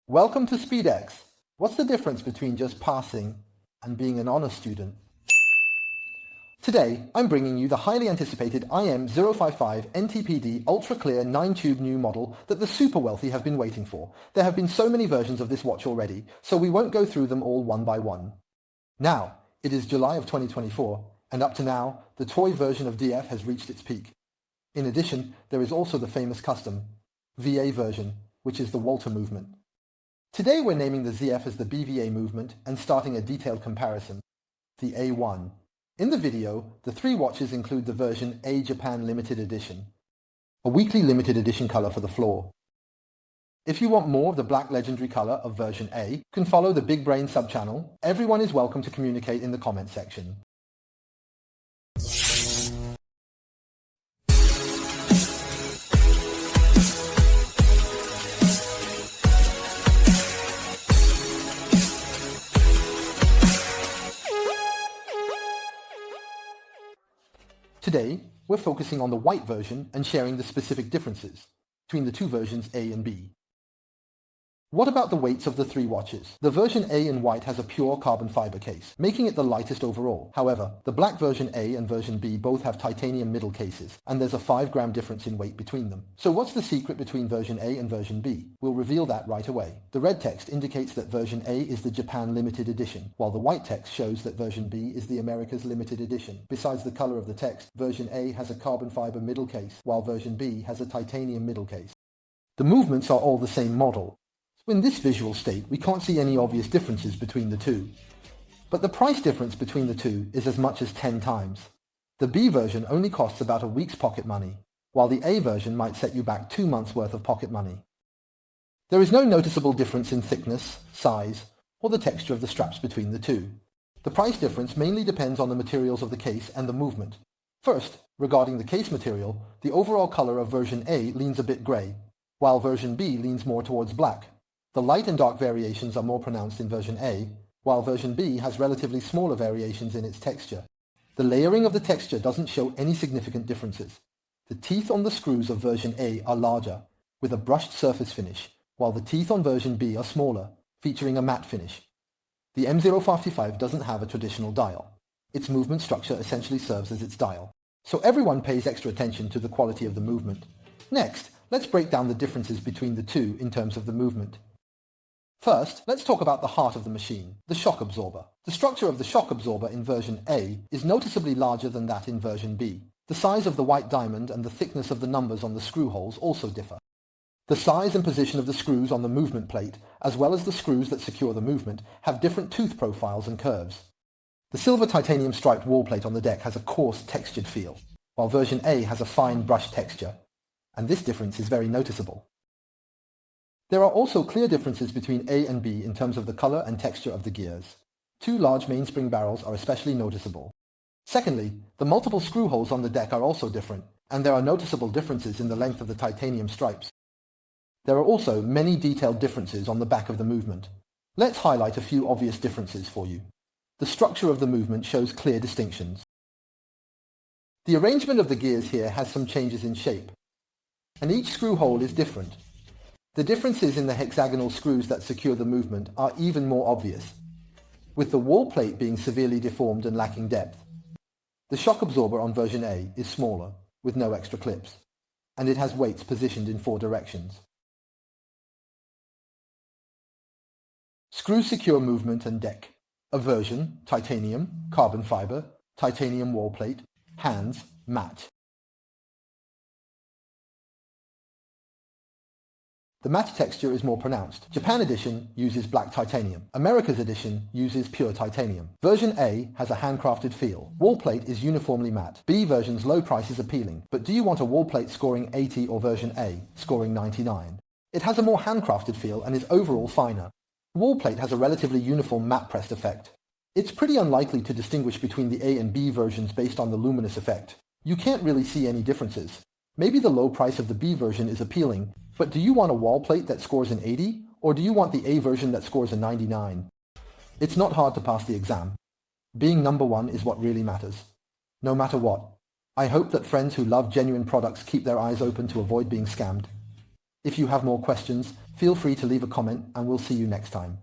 Welcome to SpeedX. What's the difference between just passing and being an honor student? Today, I'm bringing you the highly anticipated RM055 NTPT ultra-clear 9-tube new model that the super wealthy have been waiting for. There have been so many versions of this watch already, so we won't go through them all one by one. Now, it is July of 2024, and up to now, the toy version of DF has reached its peak. In addition, there is also the famous custom VA version, which is the Walter movement. Today we're naming the ZF as the BVA movement and starting a detailed comparison, the A1. In the video, the three watches include the version A Japan Limited Edition, a weekly limited edition color for the floor. If you want more of the black legendary color of version A, you can follow the Big Brain subchannel. Everyone is welcome to communicate in the comment section. Today, we're focusing on the white version and sharing the specific differences between the two versions A and B. What about the weights of the three watches? The version A in white has a pure carbon fiber case, making it the lightest overall. However, the black version A and version B both have titanium middle cases, and there's a 5-gram difference in weight between them. So what's the secret between version A and version B? We'll reveal that right away. The red text indicates that version A is the Japan Limited Edition, while the white text shows that version B is the America's Limited Edition. Besides the color of the text, version A has a carbon fiber middle case, while version B has a titanium middle case. The movements are all the same model. In this visual state, we can't see any obvious differences between the two. But the price difference between the two is as much as 10 times. The B version only costs about a week's pocket money, while the A version might set you back 2 months' worth of pocket money. There is no noticeable difference in thickness, size, or the texture of the straps between the two. The price difference mainly depends on the materials of the case and the movement. First, regarding the case material, the overall color of version A leans a bit grey, while version B leans more towards black. The light and dark variations are more pronounced in version A, while version B has relatively smaller variations in its texture. The layering of the texture doesn't show any significant differences. The teeth on the screws of version A are larger, with a brushed surface finish, while the teeth on version B are smaller, featuring a matte finish. The RM055 doesn't have a traditional dial. Its movement structure essentially serves as its dial. So everyone pays extra attention to the quality of the movement. Next, let's break down the differences between the two in terms of the movement. First, let's talk about the heart of the machine, the shock absorber. The structure of the shock absorber in version A is noticeably larger than that in version B. The size of the white diamond and the thickness of the numbers on the screw holes also differ. The size and position of the screws on the movement plate, as well as the screws that secure the movement, have different tooth profiles and curves. The silver titanium striped wall plate on the deck has a coarse, textured feel, while version A has a fine brushed texture, and this difference is very noticeable. There are also clear differences between A and B in terms of the color and texture of the gears. 2 large mainspring barrels are especially noticeable. Secondly, the multiple screw holes on the deck are also different, and there are noticeable differences in the length of the titanium stripes. There are also many detailed differences on the back of the movement. Let's highlight a few obvious differences for you. The structure of the movement shows clear distinctions. The arrangement of the gears here has some changes in shape, and each screw hole is different. The differences in the hexagonal screws that secure the movement are even more obvious, with the wall plate being severely deformed and lacking depth. The shock absorber on version A is smaller, with no extra clips, and it has weights positioned in 4 directions. Screw secure movement and deck. Aversion, titanium, carbon fiber, titanium wall plate, hands, matte. The matte texture is more pronounced. Japan edition uses black titanium. America's edition uses pure titanium. Version A has a handcrafted feel. Wall plate is uniformly matte. B version's low price is appealing, but do you want a wall plate scoring 80 or version A scoring 99? It has a more handcrafted feel and is overall finer. Wall plate has a relatively uniform matte pressed effect. It's pretty unlikely to distinguish between the A and B versions based on the luminous effect. You can't really see any differences. Maybe the low price of the B version is appealing, but do you want a wall plate that scores an 80, or do you want the A version that scores a 99? It's not hard to pass the exam. Being number 1 is what really matters. No matter what. I hope that friends who love genuine products keep their eyes open to avoid being scammed. If you have more questions, Feel free to leave a comment and we'll see you next time.